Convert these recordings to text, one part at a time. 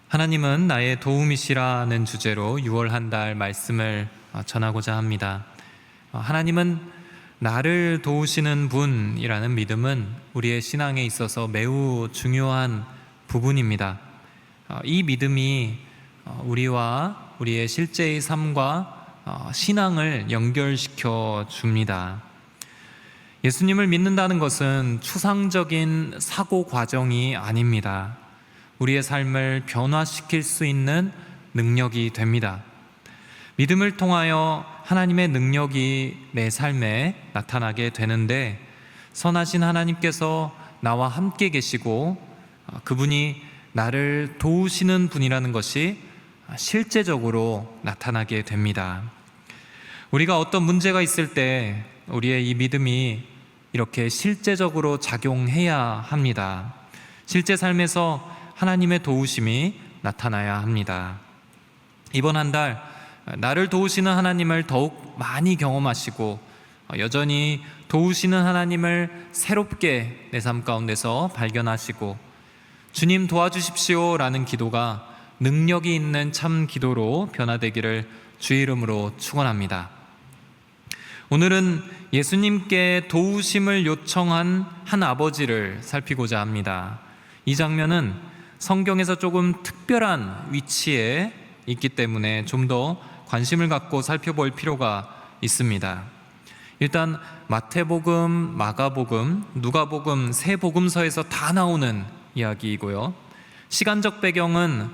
하나님은 나의 도움이시라는 주제로 6월 한 달 말씀을 전하고자 합니다. 하나님은 나를 도우시는 분이라는 믿음은 우리의 신앙에 있어서 매우 중요한 부분입니다. 이 믿음이 우리와 우리의 실제의 삶과 신앙을 연결시켜 줍니다. 예수님을 믿는다는 것은 추상적인 사고 과정이 아닙니다. 우리의 삶을 변화시킬 수 있는 능력이 됩니다. 믿음을 통하여 하나님의 능력이 내 삶에 나타나게 되는데, 선하신 하나님께서 나와 함께 계시고 그분이 나를 도우시는 분이라는 것이 실제적으로 나타나게 됩니다. 우리가 어떤 문제가 있을 때 우리의 이 믿음이 이렇게 실제적으로 작용해야 합니다. 실제 삶에서 하나님의 도우심이 나타나야 합니다. 이번 한 달 나를 도우시는 하나님을 더욱 많이 경험하시고 여전히 도우시는 하나님을 새롭게 내 삶 가운데서 발견하시고 주님 도와주십시오 라는 기도가 능력이 있는 참 기도로 변화되기를 주의 이름으로 축원합니다. 오늘은 예수님께 도우심을 요청한 한 아버지를 살피고자 합니다. 이 장면은 성경에서 조금 특별한 위치에 있기 때문에 좀 더 관심을 갖고 살펴볼 필요가 있습니다. 일단 마태복음, 마가복음, 누가복음 세 복음서에서 다 나오는 이야기이고요. 시간적 배경은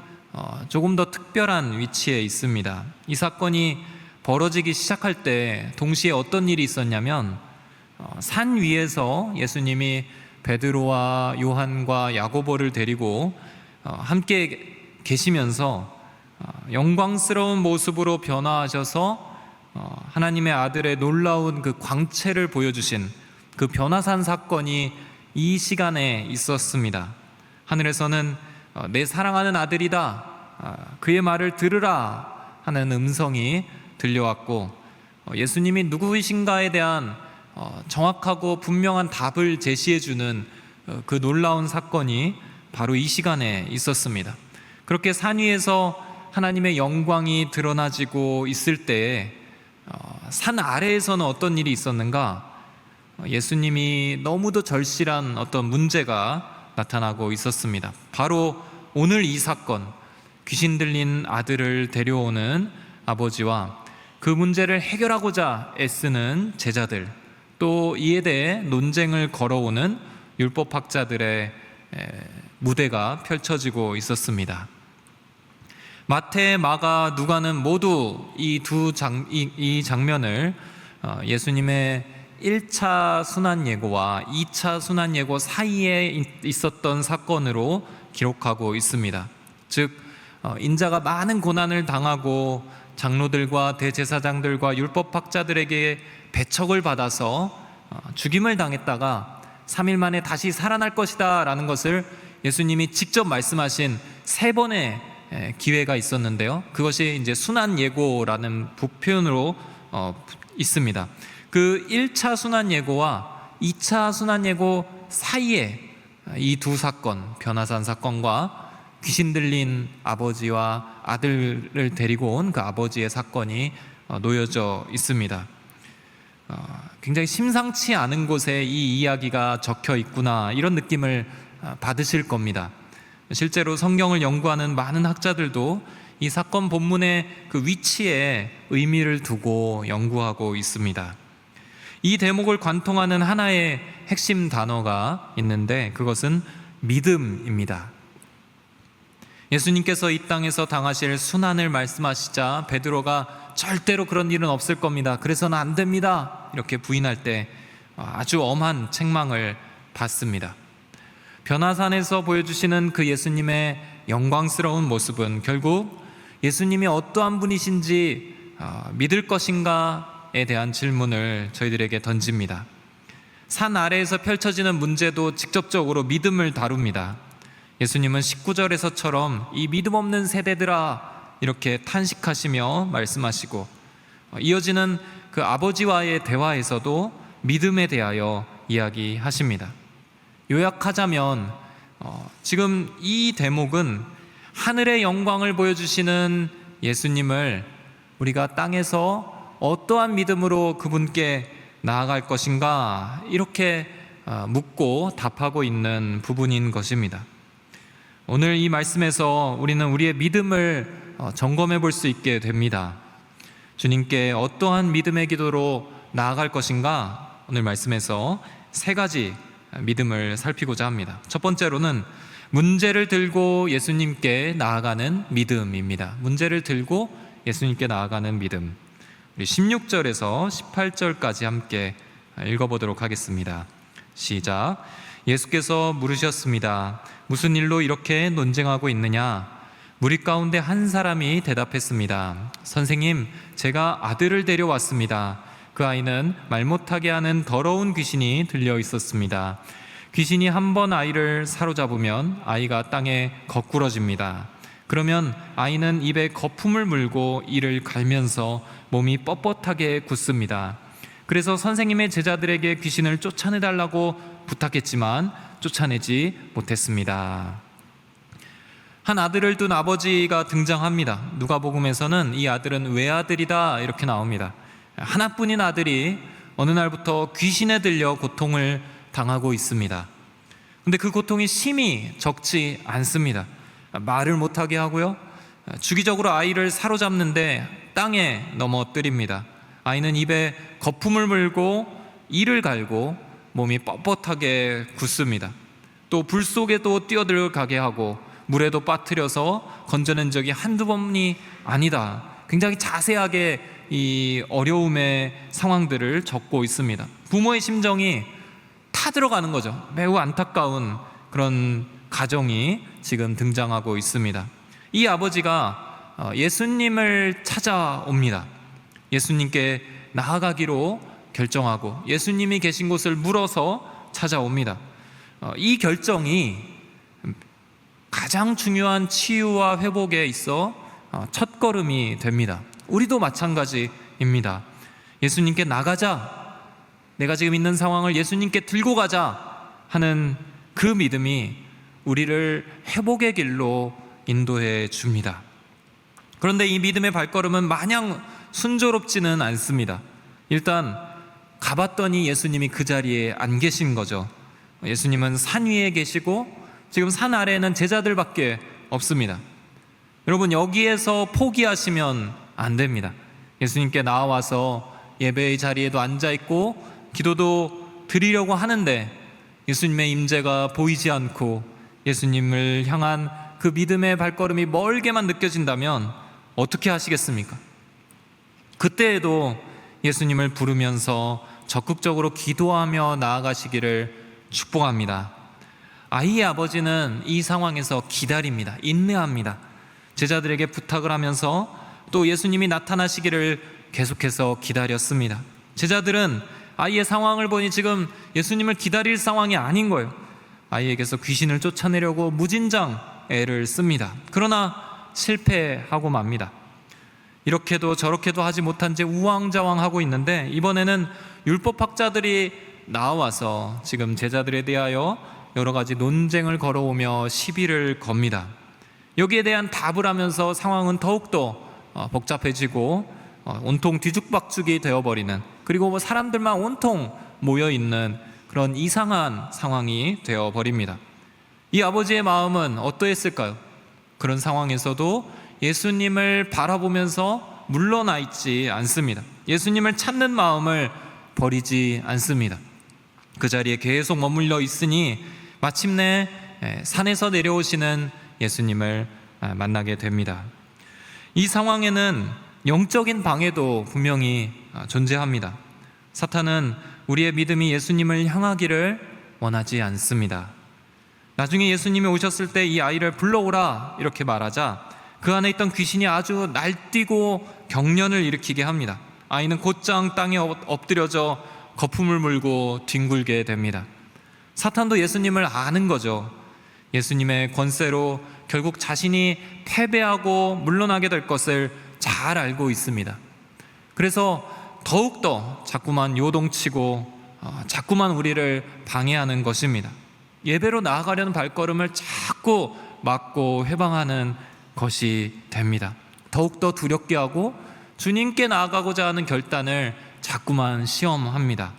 조금 더 특별한 위치에 있습니다. 이 사건이 벌어지기 시작할 때 동시에 어떤 일이 있었냐면, 산 위에서 예수님이 베드로와 요한과 야고보를 데리고 함께 계시면서 영광스러운 모습으로 변화하셔서 하나님의 아들의 놀라운 그 광채를 보여주신 그 변화산 사건이 이 시간에 있었습니다. 하늘에서는 내 사랑하는 아들이다, 그의 말을 들으라 하는 음성이 들려왔고, 예수님이 누구이신가에 대한 정확하고 분명한 답을 제시해주는 그 놀라운 사건이 바로 이 시간에 있었습니다. 그렇게 산 위에서 하나님의 영광이 드러나지고 있을 때 산 아래에서는 어떤 일이 있었는가? 예수님이 너무도 절실한 어떤 문제가 나타나고 있었습니다. 바로 오늘 이 사건, 귀신 들린 아들을 데려오는 아버지와 그 문제를 해결하고자 애쓰는 제자들, 또 이에 대해 논쟁을 걸어오는 율법학자들의 무대가 펼쳐지고 있었습니다. 마태, 마가, 누가는 모두 이 장면을 예수님의 1차 순환예고와 2차 순환예고 사이에 있었던 사건으로 기록하고 있습니다. 즉, 인자가 많은 고난을 당하고 장로들과 대제사장들과 율법학자들에게 배척을 받아서 죽임을 당했다가 3일 만에 다시 살아날 것이다 라는 것을 예수님이 직접 말씀하신 3번의 기회가 있었는데요. 그것이 이제 순환예고라는 표현으로 있습니다. 그 1차 순환예고와 2차 순환예고 사이에 이 두 사건, 변화산 사건과 귀신 들린 아버지와 아들을 데리고 온 그 아버지의 사건이 놓여져 있습니다. 굉장히 심상치 않은 곳에 이 이야기가 적혀 있구나, 이런 느낌을 받으실 겁니다. 실제로 성경을 연구하는 많은 학자들도 이 사건 본문의 그 위치에 의미를 두고 연구하고 있습니다. 이 대목을 관통하는 하나의 핵심 단어가 있는데 그것은 믿음입니다. 예수님께서 이 땅에서 당하실 순환을 말씀하시자 베드로가 절대로 그런 일은 없을 겁니다, 그래서는 안 됩니다, 이렇게 부인할 때 아주 엄한 책망을 받습니다. 변화산에서 보여주시는 그 예수님의 영광스러운 모습은 결국 예수님이 어떠한 분이신지 믿을 것인가에 대한 질문을 저희들에게 던집니다. 산 아래에서 펼쳐지는 문제도 직접적으로 믿음을 다룹니다. 예수님은 19절에서처럼 이 믿음 없는 세대들아 이렇게 탄식하시며 말씀하시고, 이어지는 그 아버지와의 대화에서도 믿음에 대하여 이야기하십니다. 요약하자면 지금 이 대목은 하늘의 영광을 보여주시는 예수님을 우리가 땅에서 어떠한 믿음으로 그분께 나아갈 것인가, 이렇게 묻고 답하고 있는 부분인 것입니다. 오늘 이 말씀에서 우리는 우리의 믿음을 점검해 볼 수 있게 됩니다. 주님께 어떠한 믿음의 기도로 나아갈 것인가, 오늘 말씀에서 세 가지 믿음을 살피고자 합니다. 첫 번째로는 문제를 들고 예수님께 나아가는 믿음입니다. 문제를 들고 예수님께 나아가는 믿음. 우리 16절에서 18절까지 함께 읽어보도록 하겠습니다. 시작. 예수께서 물으셨습니다. 무슨 일로 이렇게 논쟁하고 있느냐? 무리 가운데 한 사람이 대답했습니다. 선생님, 제가 아들을 데려왔습니다. 그 아이는 말 못하게 하는 더러운 귀신이 들려 있었습니다. 귀신이 한 번 아이를 사로잡으면 아이가 땅에 거꾸러집니다. 그러면 아이는 입에 거품을 물고 이를 갈면서 몸이 뻣뻣하게 굳습니다. 그래서 선생님의 제자들에게 귀신을 쫓아내달라고 부탁했지만 쫓아내지 못했습니다. 한 아들을 둔 아버지가 등장합니다. 누가복음에서는 이 아들은 외아들이다 이렇게 나옵니다. 하나뿐인 아들이 어느 날부터 귀신에 들려 고통을 당하고 있습니다. 근데 그 고통이 심히 적지 않습니다. 말을 못하게 하고요, 주기적으로 아이를 사로잡는데 땅에 넘어뜨립니다. 아이는 입에 거품을 물고 이를 갈고 몸이 뻣뻣하게 굳습니다. 또 불 속에도 뛰어들어가게 하고 물에도 빠뜨려서 건져낸 적이 한두 번이 아니다. 굉장히 자세하게 이 어려움의 상황들을 적고 있습니다. 부모의 심정이 타들어가는 거죠. 매우 안타까운 그런 가정이 지금 등장하고 있습니다. 이 아버지가 예수님을 찾아옵니다. 예수님께 나아가기로 결정하고 예수님이 계신 곳을 물어서 찾아옵니다. 이 결정이 가장 중요한 치유와 회복에 있어 첫걸음이 됩니다. 우리도 마찬가지입니다. 예수님께 나가자, 내가 지금 있는 상황을 예수님께 들고 가자 하는 그 믿음이 우리를 회복의 길로 인도해 줍니다. 그런데 이 믿음의 발걸음은 마냥 순조롭지는 않습니다. 일단 가봤더니 예수님이 그 자리에 안 계신 거죠. 예수님은 산 위에 계시고 지금 산 아래에는 제자들밖에 없습니다. 여러분, 여기에서 포기하시면 안 됩니다. 예수님께 나와서 예배의 자리에도 앉아있고 기도도 드리려고 하는데 예수님의 임재가 보이지 않고 예수님을 향한 그 믿음의 발걸음이 멀게만 느껴진다면 어떻게 하시겠습니까? 그때에도 예수님을 부르면서 적극적으로 기도하며 나아가시기를 축복합니다. 아이의 아버지는 이 상황에서 기다립니다. 인내합니다. 제자들에게 부탁을 하면서 또 예수님이 나타나시기를 계속해서 기다렸습니다. 제자들은 아이의 상황을 보니 지금 예수님을 기다릴 상황이 아닌 거예요. 아이에게서 귀신을 쫓아내려고 무진장 애를 씁니다. 그러나 실패하고 맙니다. 이렇게도 저렇게도 하지 못한 채 우왕좌왕하고 있는데 이번에는 율법학자들이 나와서 지금 제자들에 대하여 여러 가지 논쟁을 걸어오며 시비를 겁니다. 여기에 대한 답을 하면서 상황은 더욱더 복잡해지고 온통 뒤죽박죽이 되어버리는, 그리고 사람들만 온통 모여있는 그런 이상한 상황이 되어버립니다. 이 아버지의 마음은 어떠했을까요? 그런 상황에서도 예수님을 바라보면서 물러나 있지 않습니다. 예수님을 찾는 마음을 버리지 않습니다. 그 자리에 계속 머물러 있으니 마침내 산에서 내려오시는 예수님을 만나게 됩니다. 이 상황에는 영적인 방해도 분명히 존재합니다. 사탄은 우리의 믿음이 예수님을 향하기를 원하지 않습니다. 나중에 예수님이 오셨을 때 이 아이를 불러오라 이렇게 말하자 그 안에 있던 귀신이 아주 날뛰고 경련을 일으키게 합니다. 아이는 곧장 땅에 엎드려져 거품을 물고 뒹굴게 됩니다. 사탄도 예수님을 아는 거죠. 예수님의 권세로 결국 자신이 패배하고 물러나게 될 것을 잘 알고 있습니다. 그래서 더욱더 자꾸만 요동치고 자꾸만 우리를 방해하는 것입니다. 예배로 나아가려는 발걸음을 자꾸 막고 회방하는 것이 됩니다. 더욱더 두렵게 하고 주님께 나아가고자 하는 결단을 자꾸만 시험합니다.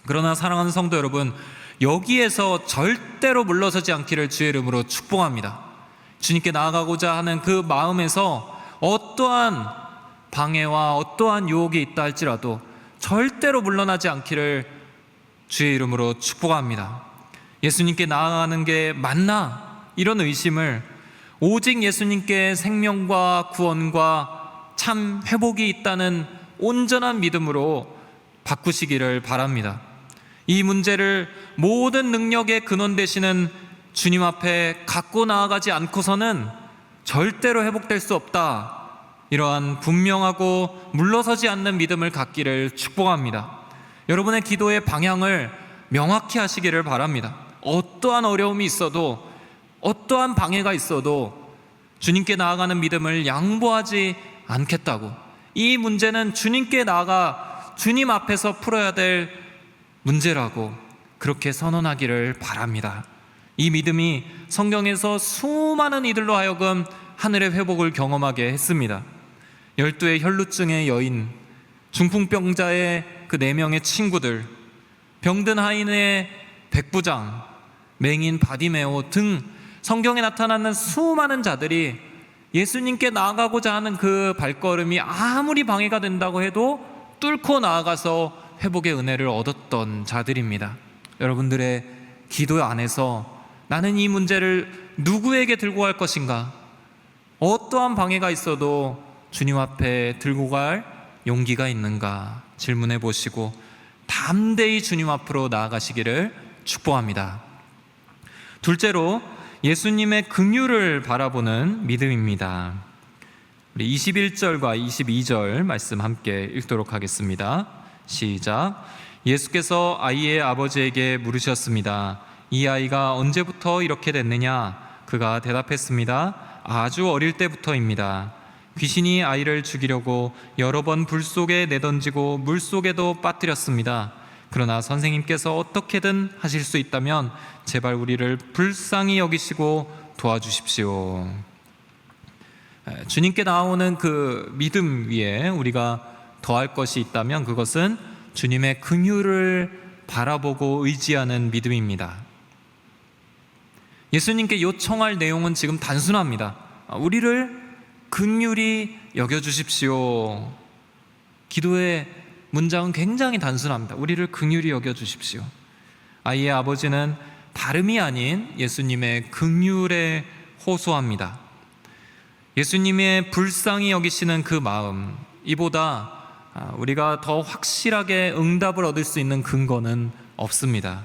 그러나 사랑하는 성도 여러분, 여기에서 절대로 물러서지 않기를 주의 이름으로 축복합니다. 주님께 나아가고자 하는 그 마음에서 어떠한 방해와 어떠한 유혹이 있다 할지라도 절대로 물러나지 않기를 주의 이름으로 축복합니다. 예수님께 나아가는 게 맞나? 이런 의심을 오직 예수님께 생명과 구원과 참 회복이 있다는 온전한 믿음으로 바꾸시기를 바랍니다. 이 문제를 모든 능력의 근원 되시는 주님 앞에 갖고 나아가지 않고서는 절대로 회복될 수 없다. 이러한 분명하고 물러서지 않는 믿음을 갖기를 축복합니다. 여러분의 기도의 방향을 명확히 하시기를 바랍니다. 어떠한 어려움이 있어도, 어떠한 방해가 있어도 주님께 나아가는 믿음을 양보하지 않겠다고, 이 문제는 주님께 나아가 주님 앞에서 풀어야 될 문제라고 그렇게 선언하기를 바랍니다. 이 믿음이 성경에서 수많은 이들로 하여금 하늘의 회복을 경험하게 했습니다. 12의 혈루증의 여인, 중풍병자의 그 4명의 친구들, 병든 하인의 백부장, 맹인 바디메오 등 성경에 나타나는 수많은 자들이 예수님께 나아가고자 하는 그 발걸음이 아무리 방해가 된다고 해도 뚫고 나아가서 회복의 은혜를 얻었던 자들입니다. 여러분들의 기도 안에서 나는 이 문제를 누구에게 들고 갈 것인가? 어떠한 방해가 있어도 주님 앞에 들고 갈 용기가 있는가 질문해 보시고 담대히 주님 앞으로 나아가시기를 축복합니다. 둘째로 예수님의 긍휼을 바라보는 믿음입니다. 우리 21절과 22절 말씀 함께 읽도록 하겠습니다. 시작. 예수께서 아이의 아버지에게 물으셨습니다. 이 아이가 언제부터 이렇게 됐느냐? 그가 대답했습니다. 아주 어릴 때부터입니다. 귀신이 아이를 죽이려고 여러 번 불 속에 내던지고 물 속에도 빠뜨렸습니다. 그러나 선생님께서 어떻게든 하실 수 있다면 제발 우리를 불쌍히 여기시고 도와주십시오. 주님께 나오는 그 믿음 위에 우리가 더할 것이 있다면 그것은 주님의 긍휼을 바라보고 의지하는 믿음입니다. 예수님께 요청할 내용은 지금 단순합니다. 우리를 긍휼히 여겨주십시오. 기도의 문장은 굉장히 단순합니다. 우리를 긍휼히 여겨주십시오. 아이의 아버지는 다름이 아닌 예수님의 긍휼에 호소합니다. 예수님의 불쌍히 여기시는 그 마음, 이보다 우리가 더 확실하게 응답을 얻을 수 있는 근거는 없습니다.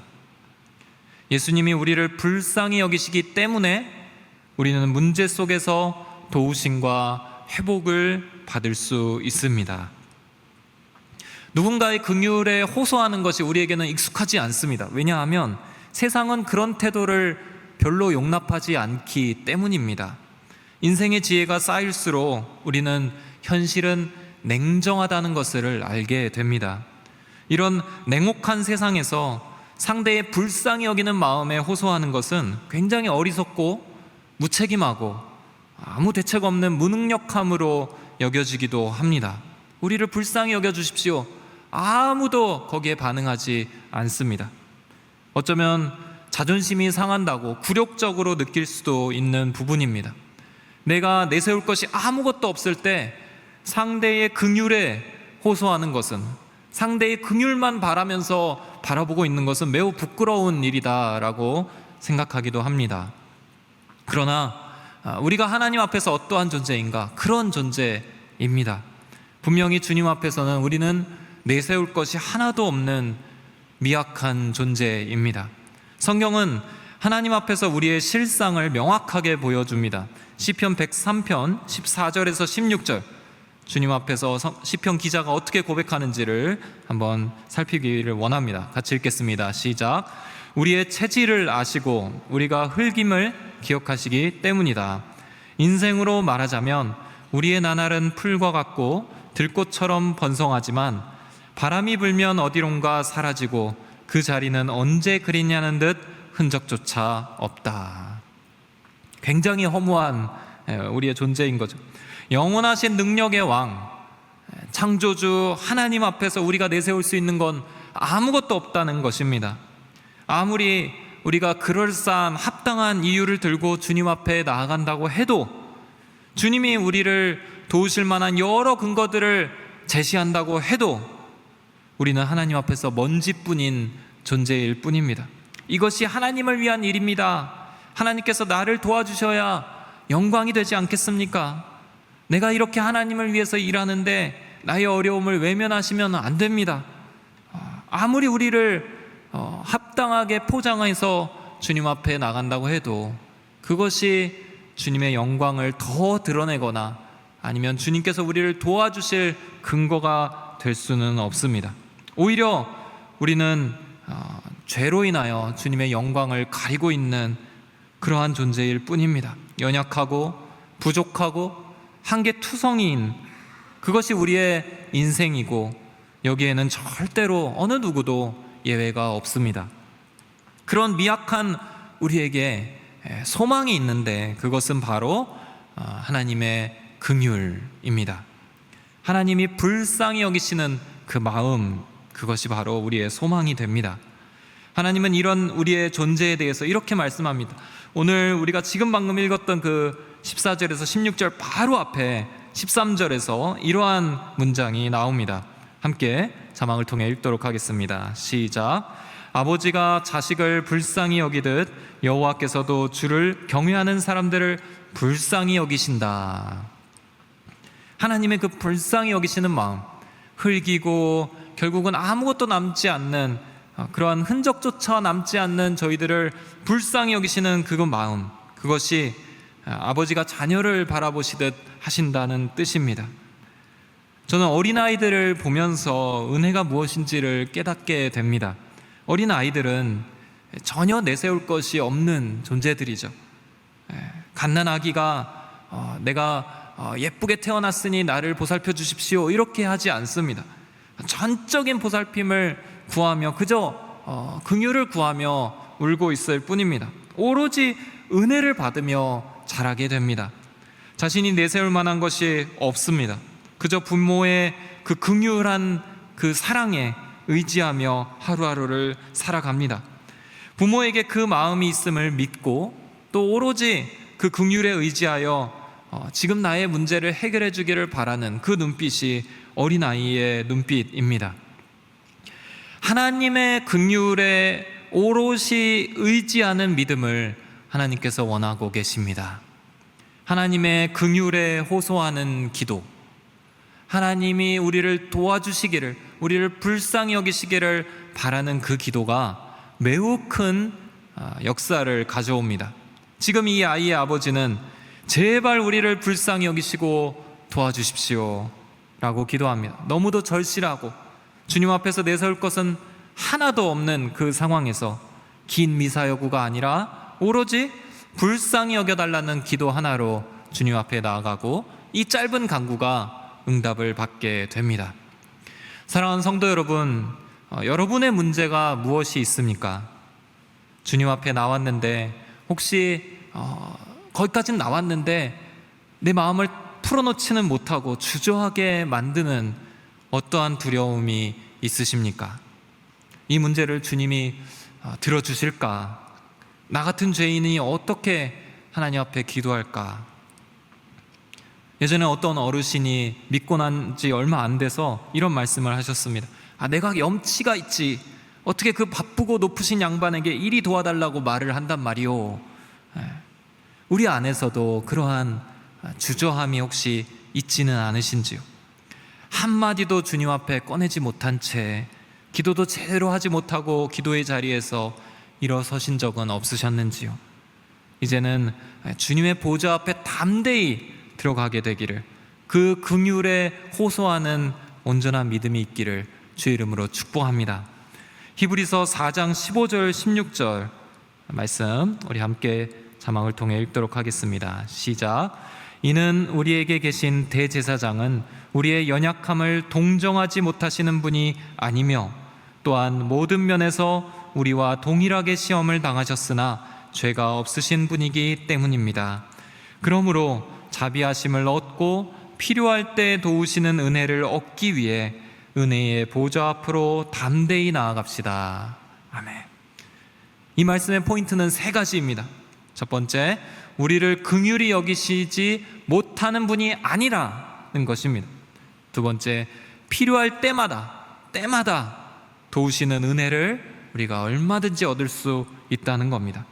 예수님이 우리를 불쌍히 여기시기 때문에 우리는 문제 속에서 도우심과 회복을 받을 수 있습니다. 누군가의 긍휼에 호소하는 것이 우리에게는 익숙하지 않습니다. 왜냐하면 세상은 그런 태도를 별로 용납하지 않기 때문입니다. 인생의 지혜가 쌓일수록 우리는 현실은 냉정하다는 것을 알게 됩니다. 이런 냉혹한 세상에서 상대의 불쌍히 여기는 마음에 호소하는 것은 굉장히 어리석고 무책임하고 아무 대책 없는 무능력함으로 여겨지기도 합니다. 우리를 불쌍히 여겨주십시오. 아무도 거기에 반응하지 않습니다. 어쩌면 자존심이 상한다고 굴욕적으로 느낄 수도 있는 부분입니다. 내가 내세울 것이 아무것도 없을 때 상대의 긍휼에 호소하는 것은, 상대의 긍휼만 바라면서 바라보고 있는 것은 매우 부끄러운 일이다라고 생각하기도 합니다. 그러나 우리가 하나님 앞에서 어떠한 존재인가? 그런 존재입니다. 분명히 주님 앞에서는 우리는 내세울 것이 하나도 없는 미약한 존재입니다. 성경은 하나님 앞에서 우리의 실상을 명확하게 보여줍니다. 시편 103편 14절에서 16절, 주님 앞에서 시편 기자가 어떻게 고백하는지를 한번 살피기를 원합니다. 같이 읽겠습니다. 시작. 우리의 체질을 아시고 우리가 흙임을 기억하시기 때문이다. 인생으로 말하자면 우리의 나날은 풀과 같고 들꽃처럼 번성하지만 바람이 불면 어디론가 사라지고 그 자리는 언제 그리냐는 듯 흔적조차 없다. 굉장히 허무한 우리의 존재인 거죠. 영원하신 능력의 왕, 창조주 하나님 앞에서 우리가 내세울 수 있는 건 아무것도 없다는 것입니다. 아무리 우리가 그럴싸한 합당한 이유를 들고 주님 앞에 나아간다고 해도, 주님이 우리를 도우실 만한 여러 근거들을 제시한다고 해도 우리는 하나님 앞에서 먼지뿐인 존재일 뿐입니다. 이것이 하나님을 위한 일입니다. 하나님께서 나를 도와주셔야 영광이 되지 않겠습니까? 내가 이렇게 하나님을 위해서 일하는데 나의 어려움을 외면하시면 안 됩니다. 아무리 우리를 합당하게 포장해서 주님 앞에 나간다고 해도 그것이 주님의 영광을 더 드러내거나 아니면 주님께서 우리를 도와주실 근거가 될 수는 없습니다. 오히려 우리는 죄로 인하여 주님의 영광을 가리고 있는 그러한 존재일 뿐입니다. 연약하고 부족하고 한계투성이인, 그것이 우리의 인생이고 여기에는 절대로 어느 누구도 예외가 없습니다. 그런 미약한 우리에게 소망이 있는데 그것은 바로 하나님의 긍휼입니다. 하나님이 불쌍히 여기시는 그 마음, 그것이 바로 우리의 소망이 됩니다. 하나님은 이런 우리의 존재에 대해서 이렇게 말씀합니다. 오늘 우리가 지금 방금 읽었던 그 14절에서 16절 바로 앞에 13절에서 이러한 문장이 나옵니다. 함께 자막을 통해 읽도록 하겠습니다. 시작. 아버지가 자식을 불쌍히 여기듯 여호와께서도 주를 경외하는 사람들을 불쌍히 여기신다. 하나님의 그 불쌍히 여기시는 마음, 흘기고 결국은 아무것도 남지 않는, 그러한 흔적조차 남지 않는 저희들을 불쌍히 여기시는 그 마음, 그것이 아버지가 자녀를 바라보시듯 하신다는 뜻입니다. 저는 어린아이들을 보면서 은혜가 무엇인지를 깨닫게 됩니다. 어린아이들은 전혀 내세울 것이 없는 존재들이죠. 갓난아기가 내가 예쁘게 태어났으니 나를 보살펴 주십시오 이렇게 하지 않습니다. 전적인 보살핌을 구하며 그저 긍휼을 구하며 울고 있을 뿐입니다. 오로지 은혜를 받으며 자라게 됩니다. 자신이 내세울 만한 것이 없습니다. 그저 부모의 그 긍휼한 그 사랑에 의지하며 하루하루를 살아갑니다. 부모에게 그 마음이 있음을 믿고 또 오로지 그 긍휼에 의지하여 지금 나의 문제를 해결해 주기를 바라는 그 눈빛이 어린아이의 눈빛입니다. 하나님의 긍휼에 오롯이 의지하는 믿음을 하나님께서 원하고 계십니다. 하나님의 긍휼에 호소하는 기도, 하나님이 우리를 도와주시기를, 우리를 불쌍히 여기시기를 바라는 그 기도가 매우 큰 역사를 가져옵니다. 지금 이 아이의 아버지는 제발 우리를 불쌍히 여기시고 도와주십시오 라고 기도합니다. 너무도 절실하고 주님 앞에서 내세울 것은 하나도 없는 그 상황에서 긴 미사여구가 아니라 오로지 불쌍히 여겨달라는 기도 하나로 주님 앞에 나아가고 이 짧은 간구가 응답을 받게 됩니다. 사랑하는 성도 여러분, 여러분의 문제가 무엇이 있습니까? 주님 앞에 나왔는데 혹시 거기까지는 나왔는데 내 마음을 풀어놓지는 못하고 주저하게 만드는 어떠한 두려움이 있으십니까? 이 문제를 주님이 들어주실까? 나 같은 죄인이 어떻게 하나님 앞에 기도할까? 예전에 어떤 어르신이 믿고 난 지 얼마 안 돼서 이런 말씀을 하셨습니다. 내가 염치가 있지 어떻게 그 바쁘고 높으신 양반에게 이리 도와달라고 말을 한단 말이오. 우리 안에서도 그러한 주저함이 혹시 있지는 않으신지요? 한마디도 주님 앞에 꺼내지 못한 채 기도도 제대로 하지 못하고 기도의 자리에서 일어서신 적은 없으셨는지요? 이제는 주님의 보좌 앞에 담대히 들어가게 되기를, 그 긍휼에 호소하는 온전한 믿음이 있기를 주의 이름으로 축복합니다. 히브리서 4장 15절 16절 말씀 우리 함께 자막을 통해 읽도록 하겠습니다. 시작. 이는 우리에게 계신 대제사장은 우리의 연약함을 동정하지 못하시는 분이 아니며 또한 모든 면에서 우리와 동일하게 시험을 당하셨으나 죄가 없으신 분이기 때문입니다. 그러므로 자비하심을 얻고 필요할 때 도우시는 은혜를 얻기 위해 은혜의 보좌 앞으로 담대히 나아갑시다. 아멘. 이 말씀의 포인트는 세 가지입니다. 첫 번째, 우리를 긍휼히 여기시지 못하는 분이 아니라는 것입니다. 두 번째, 필요할 때마다 도우시는 은혜를 우리가 얼마든지 얻을 수 있다는 겁니다.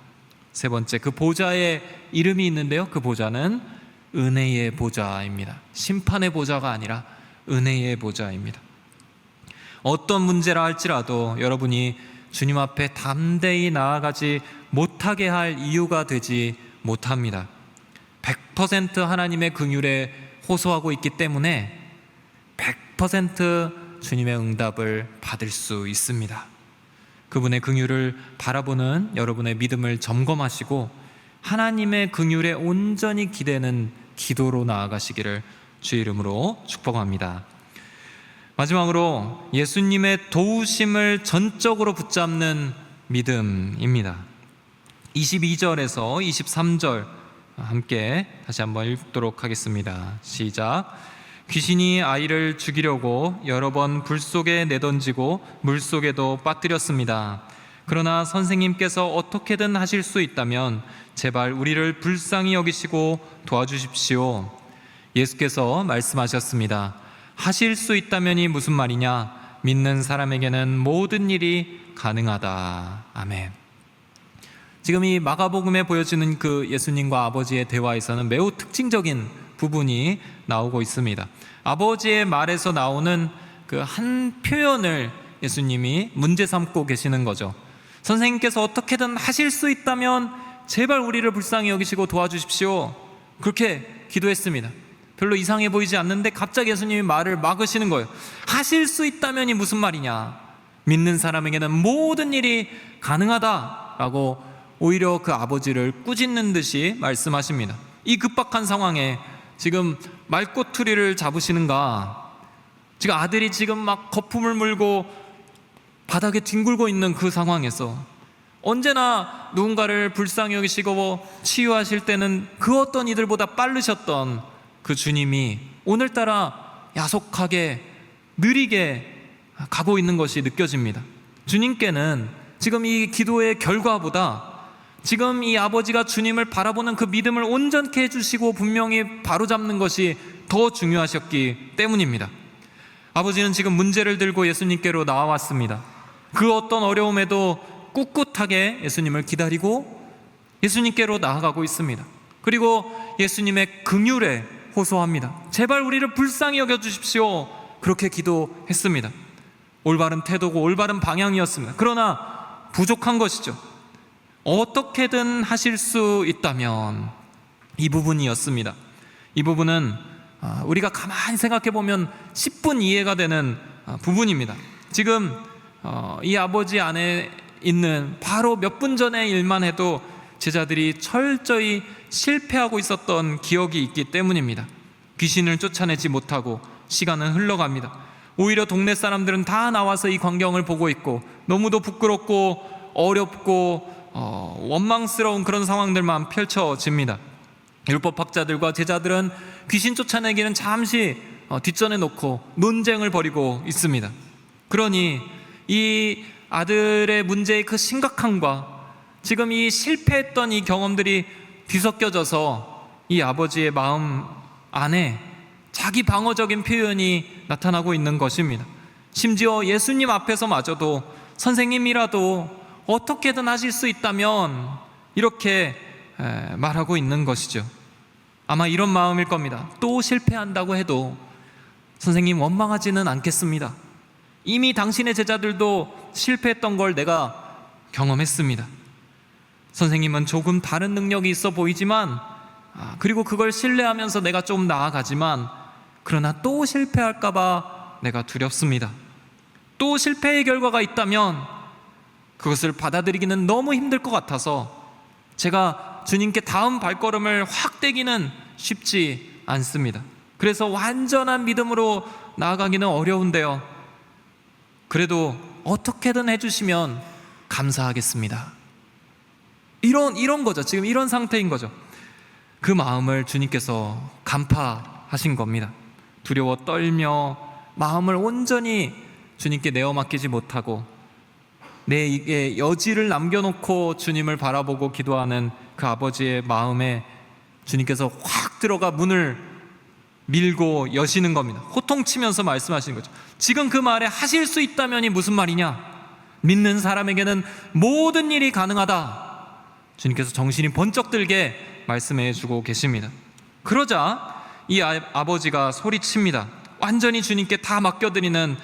세 번째, 그 보좌에 이름이 있는데요, 그 보좌는 은혜의 보좌입니다. 심판의 보좌가 아니라 은혜의 보좌입니다. 어떤 문제라 할지라도 여러분이 주님 앞에 담대히 나아가지 못하게 할 이유가 되지 못합니다. 100% 하나님의 긍휼에 호소하고 있기 때문에 100% 주님의 응답을 받을 수 있습니다. 그분의 긍휼을 바라보는 여러분의 믿음을 점검하시고 하나님의 긍휼에 온전히 기대는 기도로 나아가시기를 주의 이름으로 축복합니다. 마지막으로 예수님의 도우심을 전적으로 붙잡는 믿음입니다. 22절에서 23절 함께 다시 한번 읽도록 하겠습니다. 시작. 귀신이 아이를 죽이려고 여러 번 불 속에 내던지고 물 속에도 빠뜨렸습니다. 그러나 선생님께서 어떻게든 하실 수 있다면 제발 우리를 불쌍히 여기시고 도와주십시오. 예수께서 말씀하셨습니다. 하실 수 있다면이 무슨 말이냐? 믿는 사람에게는 모든 일이 가능하다. 아멘. 지금 이 마가복음에 보여지는 그 예수님과 아버지의 대화에서는 매우 특징적인 부분이 나오고 있습니다. 아버지의 말에서 나오는 그 한 표현을 예수님이 문제 삼고 계시는 거죠. 선생님께서 어떻게든 하실 수 있다면 제발 우리를 불쌍히 여기시고 도와주십시오. 그렇게 기도했습니다. 별로 이상해 보이지 않는데 갑자기 예수님이 말을 막으시는 거예요. 하실 수 있다면이 무슨 말이냐? 믿는 사람에게는 모든 일이 가능하다라고 오히려 그 아버지를 꾸짖는 듯이 말씀하십니다. 이 급박한 상황에 지금 말꼬투리를 잡으시는가? 지금 아들이 지금 막 거품을 물고 바닥에 뒹굴고 있는 그 상황에서 언제나 누군가를 불쌍히 여기시고 치유하실 때는 그 어떤 이들보다 빠르셨던 그 주님이 오늘따라 야속하게 느리게 가고 있는 것이 느껴집니다. 주님께는 지금 이 기도의 결과보다 지금 이 아버지가 주님을 바라보는 그 믿음을 온전케 해주시고 분명히 바로잡는 것이 더 중요하셨기 때문입니다. 아버지는 지금 문제를 들고 예수님께로 나와왔습니다. 그 어떤 어려움에도 꿋꿋하게 예수님을 기다리고 예수님께로 나아가고 있습니다. 그리고 예수님의 긍휼에 호소합니다. 제발 우리를 불쌍히 여겨주십시오. 그렇게 기도했습니다. 올바른 태도고 올바른 방향이었습니다. 그러나 부족한 것이죠. 어떻게든 하실 수 있다면 이 부분이었습니다. 이 부분은 우리가 가만히 생각해 보면 10분 이해가 되는 부분입니다. 지금 이 아버지 안에 있는 바로 몇 분 전의 일만 해도 제자들이 철저히 실패하고 있었던 기억이 있기 때문입니다. 귀신을 쫓아내지 못하고 시간은 흘러갑니다. 오히려 동네 사람들은 다 나와서 이 광경을 보고 있고 너무도 부끄럽고 어렵고 원망스러운 그런 상황들만 펼쳐집니다. 율법학자들과 제자들은 귀신 쫓아내기는 잠시 뒷전에 놓고 논쟁을 벌이고 있습니다. 그러니 이 아들의 문제의 그 심각함과 지금 이 실패했던 이 경험들이 뒤섞여져서 이 아버지의 마음 안에 자기 방어적인 표현이 나타나고 있는 것입니다. 심지어 예수님 앞에서마저도 선생님이라도 어떻게든 하실 수 있다면 이렇게 말하고 있는 것이죠. 아마 이런 마음일 겁니다. 또 실패한다고 해도 선생님 원망하지는 않겠습니다. 이미 당신의 제자들도 실패했던 걸 내가 경험했습니다. 선생님은 조금 다른 능력이 있어 보이지만 그리고 그걸 신뢰하면서 내가 좀 나아가지만 그러나 또 실패할까 봐 내가 두렵습니다. 또 실패의 결과가 있다면 그것을 받아들이기는 너무 힘들 것 같아서 제가 주님께 다음 발걸음을 확 떼기는 쉽지 않습니다. 그래서 완전한 믿음으로 나아가기는 어려운데요. 그래도 어떻게든 해주시면 감사하겠습니다. 이런 거죠. 지금 이런 상태인 거죠. 그 마음을 주님께서 간파하신 겁니다. 두려워 떨며 마음을 온전히 주님께 내어 맡기지 못하고 내 이게 여지를 남겨놓고 주님을 바라보고 기도하는 그 아버지의 마음에 주님께서 확 들어가 문을 밀고 여시는 겁니다. 호통치면서 말씀하시는 거죠. 지금 그 말에 하실 수 있다면이 무슨 말이냐? 믿는 사람에게는 모든 일이 가능하다. 주님께서 정신이 번쩍 들게 말씀해 주고 계십니다. 그러자 이 아버지가 소리칩니다. 완전히 주님께 다 맡겨드리는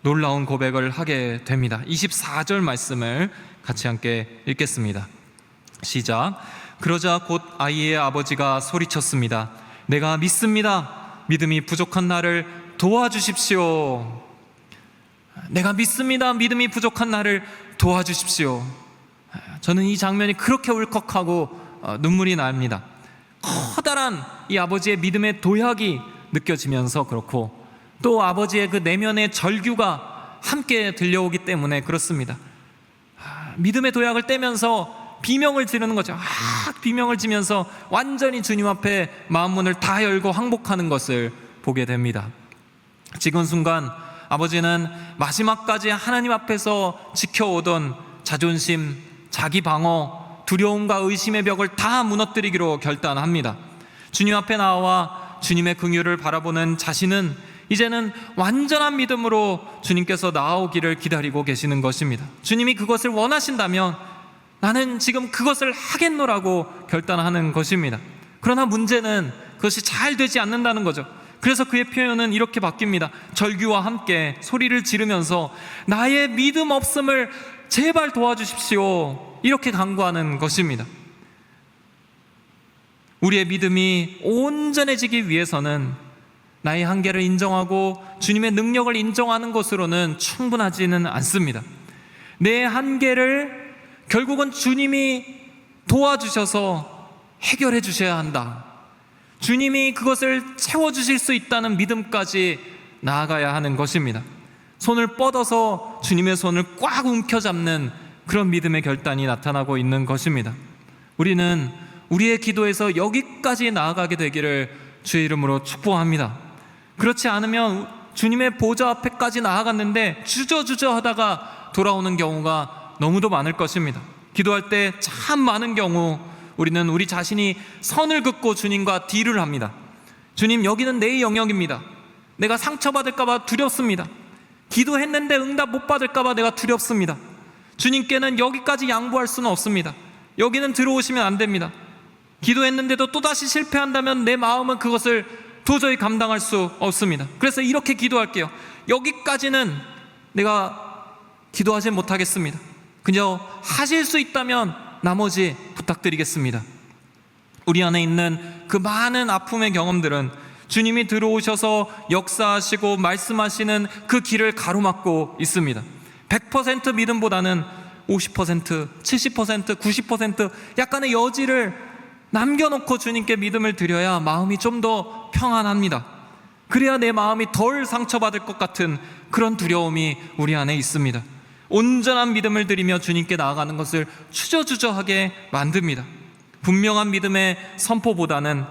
놀라운 고백을 하게 됩니다. 24절 말씀을 같이 함께 읽겠습니다. 시작. 그러자 곧 아이의 아버지가 소리쳤습니다. 내가 믿습니다. 믿음이 부족한 나를 도와주십시오. 내가 믿습니다. 믿음이 부족한 나를 도와주십시오. 저는 이 장면이 그렇게 울컥하고 눈물이 납니다. 커다란 이 아버지의 믿음의 도약이 느껴지면서 그렇고 또 아버지의 그 내면의 절규가 함께 들려오기 때문에 그렇습니다. 믿음의 도약을 떼면서 비명을 지르는 거죠. 비명을 지면서 완전히 주님 앞에 마음문을 다 열고 항복하는 것을 보게 됩니다. 지금 순간 아버지는 마지막까지 하나님 앞에서 지켜오던 자존심, 자기 방어, 두려움과 의심의 벽을 다 무너뜨리기로 결단합니다. 주님 앞에 나와 주님의 긍휼을 바라보는 자신은 이제는 완전한 믿음으로 주님께서 나오기를 기다리고 계시는 것입니다. 주님이 그것을 원하신다면 나는 지금 그것을 하겠노라고 결단하는 것입니다. 그러나 문제는 그것이 잘 되지 않는다는 거죠. 그래서 그의 표현은 이렇게 바뀝니다. 절규와 함께 소리를 지르면서 나의 믿음 없음을 제발 도와주십시오, 이렇게 간구하는 것입니다. 우리의 믿음이 온전해지기 위해서는 나의 한계를 인정하고 주님의 능력을 인정하는 것으로는 충분하지는 않습니다. 내 한계를 결국은 주님이 도와주셔서 해결해 주셔야 한다. 주님이 그것을 채워주실 수 있다는 믿음까지 나아가야 하는 것입니다. 손을 뻗어서 주님의 손을 꽉 움켜잡는 그런 믿음의 결단이 나타나고 있는 것입니다. 우리는 우리의 기도에서 여기까지 나아가게 되기를 주의 이름으로 축복합니다. 그렇지 않으면 주님의 보좌 앞에까지 나아갔는데 주저주저 하다가 돌아오는 경우가 너무도 많을 것입니다. 기도할 때 참 많은 경우 우리는 우리 자신이 선을 긋고 주님과 딜을 합니다. 주님, 여기는 내 영역입니다. 내가 상처받을까 봐 두렵습니다. 기도했는데 응답 못 받을까 봐 내가 두렵습니다. 주님께는 여기까지 양보할 수는 없습니다. 여기는 들어오시면 안 됩니다. 기도했는데도 또다시 실패한다면 내 마음은 그것을 도저히 감당할 수 없습니다. 그래서 이렇게 기도할게요. 여기까지는 내가 기도하지 못하겠습니다. 그저 하실 수 있다면 나머지 부탁드리겠습니다. 우리 안에 있는 그 많은 아픔의 경험들은 주님이 들어오셔서 역사하시고 말씀하시는 그 길을 가로막고 있습니다. 100% 믿음보다는 50%, 70%, 90% 약간의 여지를 남겨놓고 주님께 믿음을 드려야 마음이 좀 더 평안합니다. 그래야 내 마음이 덜 상처받을 것 같은 그런 두려움이 우리 안에 있습니다. 온전한 믿음을 드리며 주님께 나아가는 것을 추저주저하게 만듭니다. 분명한 믿음의 선포보다는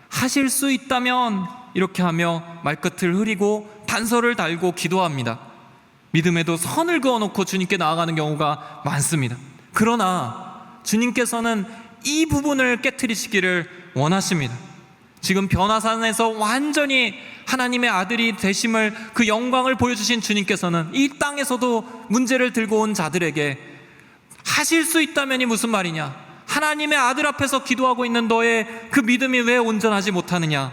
하실 수 있다면 이렇게 하며 말끝을 흐리고 단서를 달고 기도합니다. 믿음에도 선을 그어놓고 주님께 나아가는 경우가 많습니다. 그러나 주님께서는 이 부분을 깨트리시기를 원하십니다. 지금 변화산에서 완전히 하나님의 아들이 되심을, 그 영광을 보여주신 주님께서는 이 땅에서도 문제를 들고 온 자들에게 하실 수 있다면이 무슨 말이냐, 하나님의 아들 앞에서 기도하고 있는 너의 그 믿음이 왜 온전하지 못하느냐,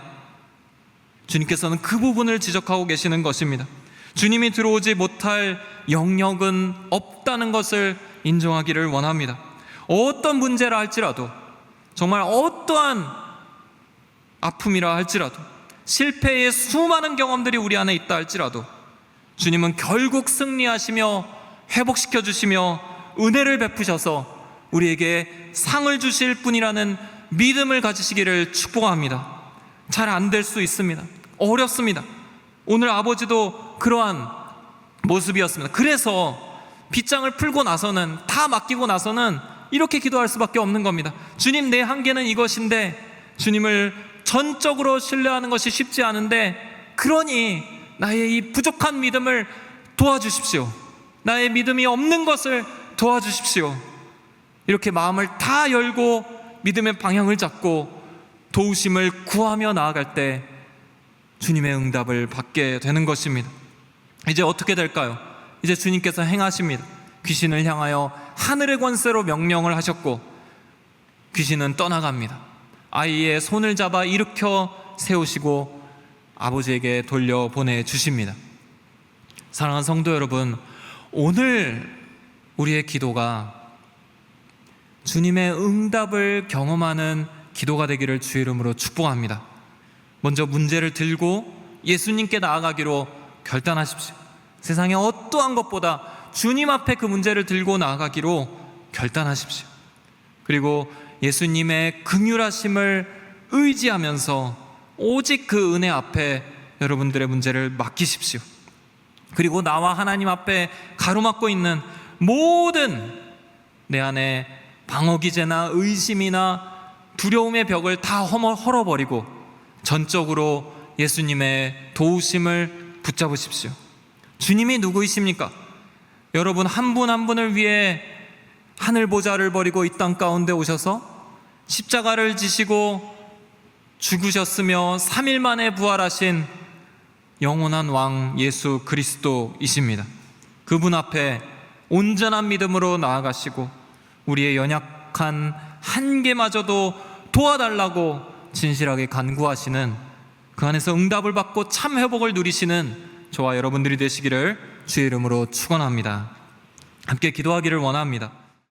주님께서는 그 부분을 지적하고 계시는 것입니다. 주님이 들어오지 못할 영역은 없다는 것을 인정하기를 원합니다. 어떤 문제라 할지라도, 정말 어떠한 아픔이라 할지라도, 실패의 수많은 경험들이 우리 안에 있다 할지라도 주님은 결국 승리하시며 회복시켜 주시며 은혜를 베푸셔서 우리에게 상을 주실 분이라는 믿음을 가지시기를 축복합니다. 잘 안 될 수 있습니다. 어렵습니다. 오늘 아버지도 그러한 모습이었습니다. 그래서 빗장을 풀고 나서는, 다 맡기고 나서는 이렇게 기도할 수밖에 없는 겁니다. 주님, 내 한계는 이것인데 주님을 전적으로 신뢰하는 것이 쉽지 않은데, 그러니 나의 이 부족한 믿음을 도와주십시오. 나의 믿음이 없는 것을 도와주십시오. 이렇게 마음을 다 열고 믿음의 방향을 잡고 도우심을 구하며 나아갈 때 주님의 응답을 받게 되는 것입니다. 이제 어떻게 될까요? 이제 주님께서 행하십니다. 귀신을 향하여 하늘의 권세로 명령을 하셨고 귀신은 떠나갑니다. 아이의 손을 잡아 일으켜 세우시고 아버지에게 돌려보내 주십니다. 사랑하는 성도 여러분, 오늘 우리의 기도가 주님의 응답을 경험하는 기도가 되기를 주의 이름으로 축복합니다. 먼저 문제를 들고 예수님께 나아가기로 결단하십시오. 세상의 어떠한 것보다 주님 앞에 그 문제를 들고 나아가기로 결단하십시오. 그리고 예수님의 긍휼하심을 의지하면서 오직 그 은혜 앞에 여러분들의 문제를 맡기십시오. 그리고 나와 하나님 앞에 가로막고 있는 모든 내 안에 방어기제나 의심이나 두려움의 벽을 다 헐어버리고 전적으로 예수님의 도우심을 붙잡으십시오. 주님이 누구이십니까? 여러분 한 분 한 분을 위해 하늘 보좌를 버리고 이 땅 가운데 오셔서 십자가를 지시고 죽으셨으며 3일 만에 부활하신 영원한 왕 예수 그리스도이십니다. 그분 앞에 온전한 믿음으로 나아가시고 우리의 연약한 한계마저도 도와달라고 진실하게 간구하시는, 그 안에서 응답을 받고 참 회복을 누리시는 저와 여러분들이 되시기를 주의 이름으로 축원합니다. 함께 기도하기를 원합니다.